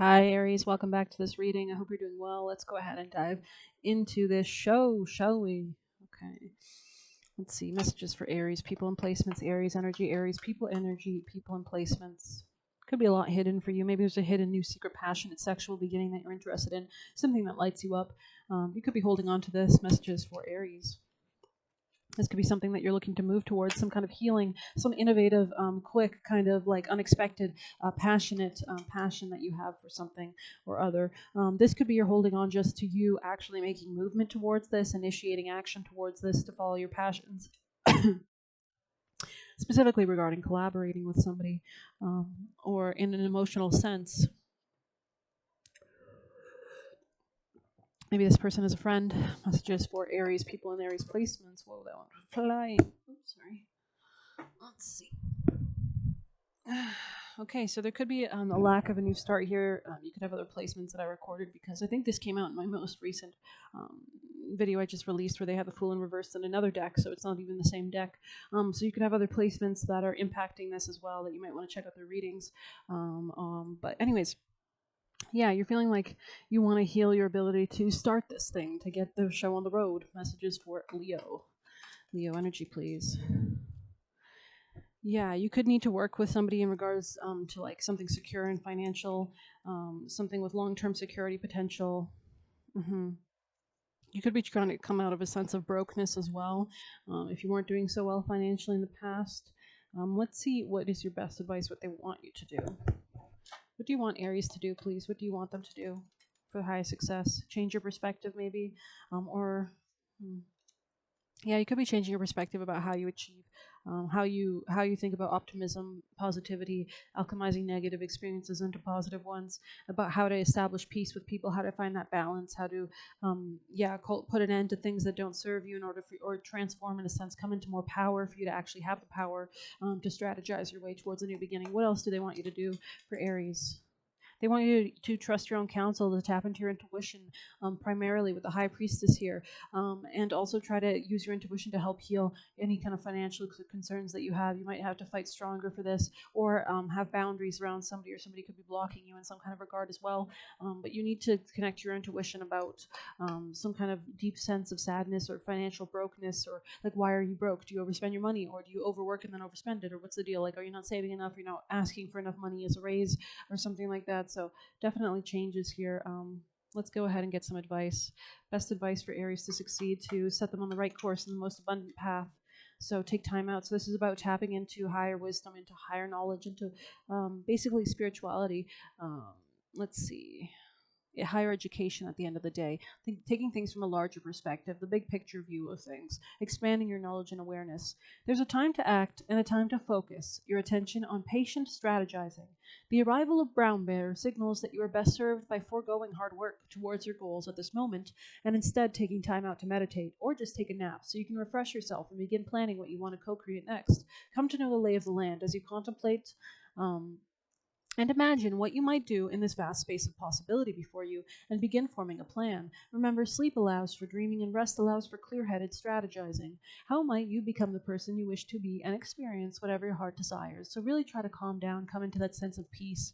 Hi, Aries. Welcome back to this reading. I hope you're doing well. Let's go ahead and dive into this show, shall we? Okay. Let's see. Messages for Aries, people and placements, Aries energy, people and placements. Could be a lot hidden for you. Maybe there's a hidden new secret passionate sexual beginning that you're interested in, something that lights you up. You could be holding on to this. Messages for Aries. This could be something that you're looking to move towards, some kind of healing, some innovative, quick, kind of like unexpected, passionate passion that you have for something or other. This could be you're holding on just to you actually making movement towards this, initiating action towards this to follow your passions. Specifically regarding collaborating with somebody, or in an emotional sense. Maybe this person is a friend. Messages for Aries, people in Aries placements. Whoa, that one was flying. Oops, sorry. Let's see. Okay, so there could be a lack of a new start here. You could have other placements that I recorded because I think this came out in my most recent video I just released where they have the Fool in reverse in another deck, so it's not even the same deck. So you could have other placements that are impacting this as well that you might want to check out their readings. But anyways, yeah, you're feeling like you want to heal your ability to start this thing, to get the show on the road. Messages for Leo. Leo energy, please. Yeah, you could need to work with somebody in regards to like something secure and financial, something with long-term security potential. You could be trying to come out of a sense of brokenness as well, if you weren't doing so well financially in the past. Let's see what is your best advice, what they want you to do. What do you want Aries to do, please? What do you want them to do for the highest success? Change your perspective, maybe, or. Yeah, you could be changing your perspective about how you achieve, how you think about optimism, positivity, alchemizing negative experiences into positive ones, about how to establish peace with people, how to find that balance, how to, put an end to things that don't serve you in order for, or transform in a sense, come into more power for you to actually have the power to strategize your way towards a new beginning. What else do they want you to do for Aries? They want you to trust your own counsel, to tap into your intuition, primarily with the High Priestess here, and also try to use your intuition to help heal any kind of financial concerns that you have. You might have to fight stronger for this, or have boundaries around somebody, or somebody could be blocking you in some kind of regard as well. But you need to connect your intuition about some kind of deep sense of sadness or financial brokenness, or like, why are you broke? Do you overspend your money, or do you overwork and then overspend it, or what's the deal? Like, are you not saving enough? You're not asking for enough money as a raise, or something like that. So definitely changes here. Let's go ahead and get some advice. Best advice for Aries to succeed, to set them on the right course and the most abundant path. So take time out. So this is about tapping into higher wisdom, into higher knowledge, into basically spirituality. Let's see. Higher education at the end of the day, taking things from a larger perspective, the big picture view of things, expanding your knowledge and awareness. There's a time to act and a time to focus your attention on patient strategizing. The arrival of brown bear signals that you are best served by foregoing hard work towards your goals at this moment and instead taking time out to meditate or just take a nap so you can refresh yourself and begin planning what you want to co-create next. Come to know the lay of the land as you contemplate and imagine what you might do in this vast space of possibility before you, and begin forming a plan. Remember, sleep allows for dreaming and rest allows for clear-headed strategizing. How might you become the person you wish to be and experience whatever your heart desires? So really try to calm down, come into that sense of peace.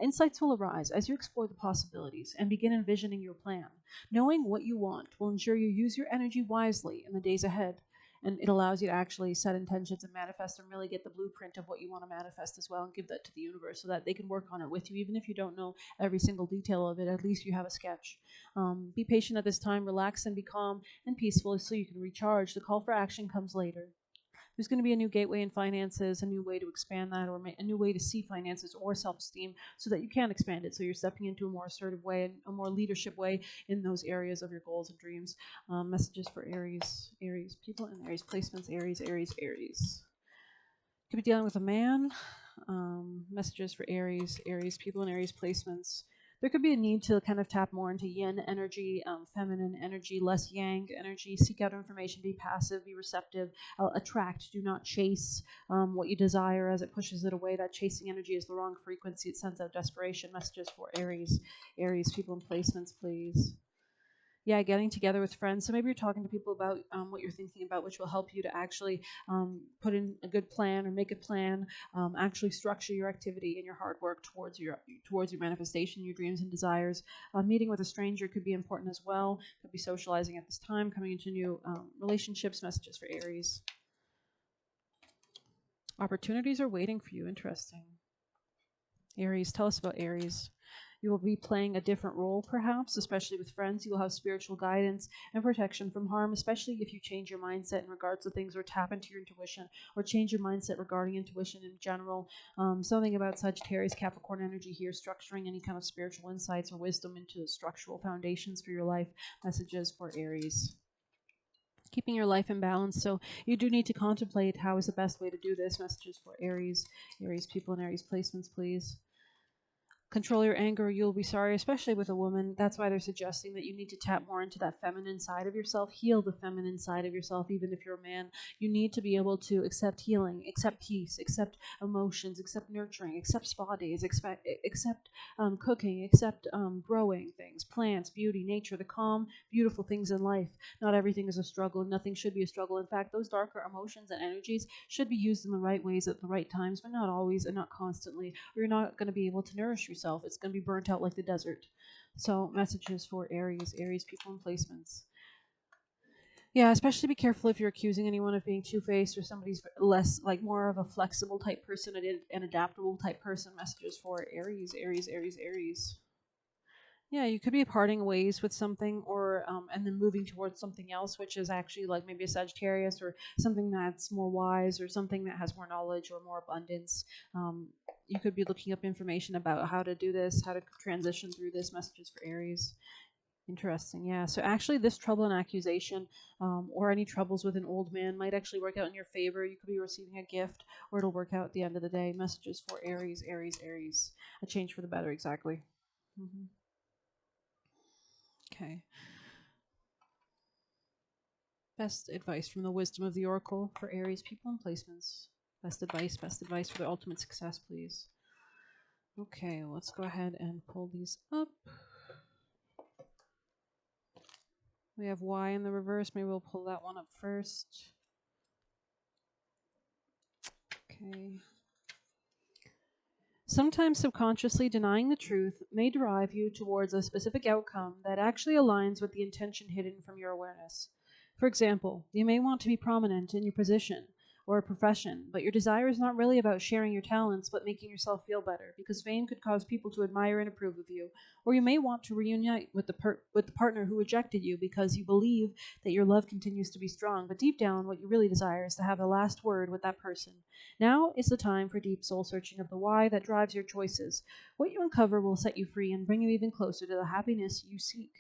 Insights will arise as you explore the possibilities and begin envisioning your plan. Knowing what you want will ensure you use your energy wisely in the days ahead. And it allows you to actually set intentions and manifest and really get the blueprint of what you want to manifest as well, and give that to the universe so that they can work on it with you. Even if you don't know every single detail of it, at least you have a sketch. Be patient at this time, relax and be calm and peaceful so you can recharge. The call for action comes later. There's going to be a new gateway in finances, a new way to expand that, or a new way to see finances or self-esteem so that you can expand it. So you're stepping into a more assertive way and a more leadership way in those areas of your goals and dreams. Messages for Aries, people and Aries placements, Aries. Could be dealing with a man. Messages for Aries, people and Aries placements. There could be a need to kind of tap more into yin energy, feminine energy, less yang energy. Seek out information, be passive, be receptive, attract, do not chase what you desire as it pushes it away. That chasing energy is the wrong frequency. It sends out desperation. Messages for Aries, people and placements, please. Yeah, getting together with friends. So maybe you're talking to people about what you're thinking about, which will help you to actually put in a good plan or make a plan. Actually structure your activity and your hard work towards your manifestation, your dreams and desires. Meeting with a stranger could be important as well. Could be socializing at this time, coming into new relationships. Messages for Aries. Opportunities are waiting for you. Interesting. Aries, tell us about Aries. You will be playing a different role, perhaps, especially with friends. You will have spiritual guidance and protection from harm, especially if you change your mindset in regards to things or tap into your intuition or change your mindset regarding intuition in general. Something about Sagittarius, Capricorn energy here, structuring any kind of spiritual insights or wisdom into structural foundations for your life. Messages for Aries. Keeping your life in balance. So you do need to contemplate how is the best way to do this. Messages for Aries. Aries people and Aries placements, please. Control your anger, you'll be sorry, especially with a woman. That's why they're suggesting that you need to tap more into that feminine side of yourself, heal the feminine side of yourself, even if you're a man. You need to be able to accept healing, accept peace, accept emotions, accept nurturing, accept spa days, accept cooking, accept growing things, plants, beauty, nature, the calm, beautiful things in life. Not everything is a struggle. Nothing should be a struggle. In fact, those darker emotions and energies should be used in the right ways at the right times, but not always and not constantly, or you're not going to be able to nourish yourself. It's going to be burnt out like the desert. So messages for Aries, Aries people and placements. Yeah, especially be careful if you're accusing anyone of being two-faced or somebody's less, like more of a flexible type person, an adaptable type person. Messages for Aries, Aries, Aries, Aries. Yeah, you could be parting ways with something, or and then moving towards something else, which is actually like maybe a Sagittarius or something that's more wise or something that has more knowledge or more abundance. You could be looking up information about how to do this, how to transition through this. Messages for Aries. Interesting. Yeah. So actually, this trouble and accusation, or any troubles with an old man, might actually work out in your favor. You could be receiving a gift, or it'll work out at the end of the day. Messages for Aries, Aries, Aries. A change for the better. Exactly. Okay. Best advice from the wisdom of the Oracle for Aries people and placements. Best advice for their ultimate success, please. Okay, let's go ahead and pull these up. We have Y in the reverse. Maybe we'll pull that one up first. Okay. Sometimes subconsciously denying the truth may drive you towards a specific outcome that actually aligns with the intention hidden from your awareness. For example, you may want to be prominent in your position or a profession, but your desire is not really about sharing your talents but making yourself feel better, because fame could cause people to admire and approve of you. Or you may want to reunite with the partner who rejected you because you believe that your love continues to be strong, but deep down what you really desire is to have the last word with that person. Now is the time for deep soul searching of the why that drives your choices. What you uncover will set you free and bring you even closer to the happiness you seek.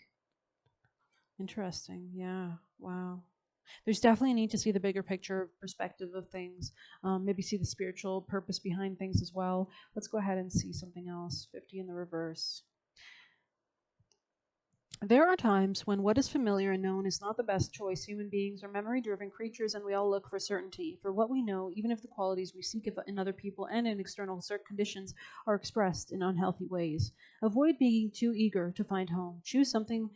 Interesting. Yeah. Wow. There's definitely a need to see the bigger picture perspective of things. Maybe see the spiritual purpose behind things as well. Let's go ahead and see something else. 50 in the reverse. There are times when what is familiar and known is not the best choice. Human beings are memory driven creatures, and we all look for certainty, for what we know, even if the qualities we seek in other people and in external conditions are expressed in unhealthy ways. Avoid being too eager to find home. Choose something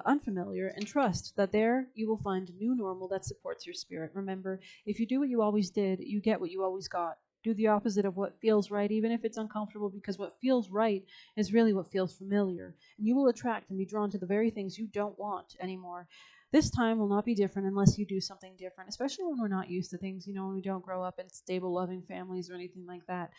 unfamiliar and trust that there you will find a new normal that supports your spirit. Remember, if you do what you always did, you get what you always got. Do the opposite of what feels right, even if it's uncomfortable, because what feels right is really what feels familiar, and you will attract and be drawn to the very things you don't want anymore. This time will not be different unless you do something different, especially when we're not used to things, when we don't grow up in stable, loving families or anything like that.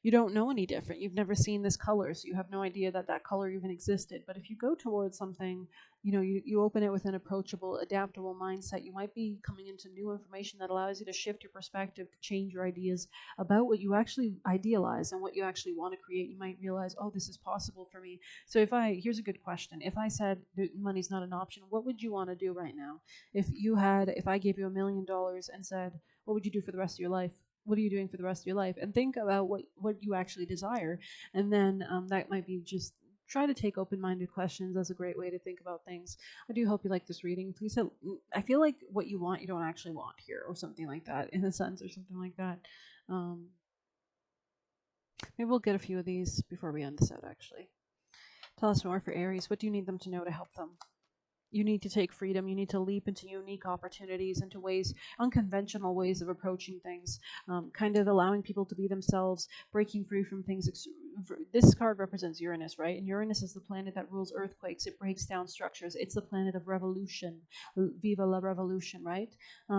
You don't know any different. You've never seen this color, so you have no idea that that color even existed. But if you go towards something, you open it with an approachable, adaptable mindset, you might be coming into new information that allows you to shift your perspective, to change your ideas about what you actually idealize and what you actually want to create. You might realize, oh, this is possible for me. So here's a good question. If I said money's not an option, what would you want to do right now? If I gave you $1 million and said, what would you do for the rest of your life? What are you doing for the rest of your life? And think about what you actually desire. And then that might be just try to take open-minded questions. That's a great way to think about things. I do hope you like this reading. Please, I feel like what you want, you don't actually want here, or something like that, in a sense, or something like that. Maybe we'll get a few of these before we end this out, actually. Tell us more for Aries. What do you need them to know to help them? You need to take freedom. You need to leap into unique opportunities, into ways, unconventional ways of approaching things, kind of allowing people to be themselves, breaking free from things. This card represents Uranus, right? And Uranus is the planet that rules earthquakes. It breaks down structures. It's the planet of revolution. Viva la revolution, right?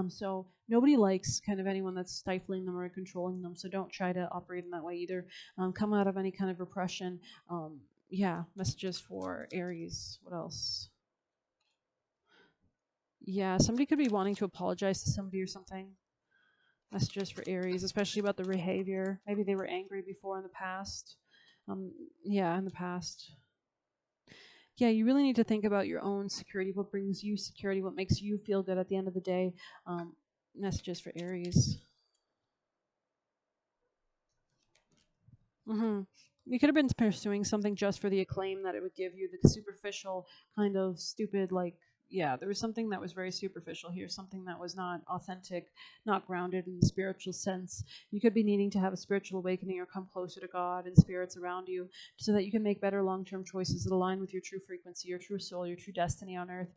So nobody likes kind of anyone that's stifling them or controlling them. So don't try to operate in that way either. Come out of any kind of repression. Yeah, messages for Aries. What else? Yeah, somebody could be wanting to apologize to somebody or something. Messages for Aries, especially about the behavior. Maybe they were angry before in the past. Um, yeah, in the past. Yeah, you really need to think about your own security. What brings you security? What makes you feel good at the end of the day? Messages for Aries. Mm-hmm. You could have been pursuing something just for the acclaim that it would give you, the superficial kind of stupid, like, yeah, there was something that was very superficial here, something that was not authentic, not grounded in the spiritual sense. You could be needing to have a spiritual awakening or come closer to God and spirits around you so that you can make better long term choices that align with your true frequency, your true soul, your true destiny on earth.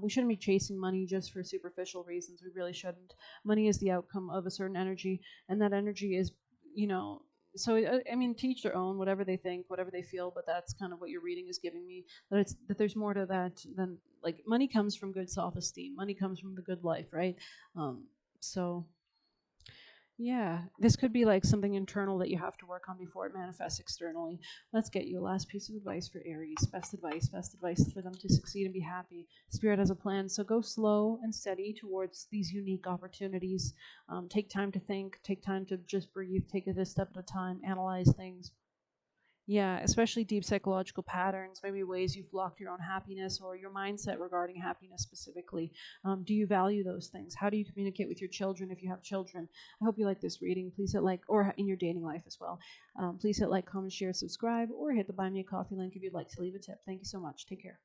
We shouldn't be chasing money just for superficial reasons. We really shouldn't. Money is the outcome of a certain energy, and that energy is, you know, so I mean, teach their own, whatever they think, whatever they feel, but that's kind of what your reading is giving me, that it's that there's more to that than, like, money comes from good self-esteem, money comes from the good life, right? um so yeah, this could be like something internal that you have to work on before it manifests externally. Let's get you a last piece of advice for Aries. Best advice for them to succeed and be happy. Spirit has a plan, so go slow and steady towards these unique opportunities. Take time to think, take time to just breathe, take it a step at a time, analyze things. Yeah, especially deep psychological patterns, maybe ways you've blocked your own happiness or your mindset regarding happiness specifically. Do you value those things? How do you communicate with your children if you have children? I hope you like this reading. Please hit like, or in your dating life as well. Please hit like, comment, share, subscribe, or hit the Buy Me a Coffee link if you'd like to leave a tip. Thank you so much. Take care.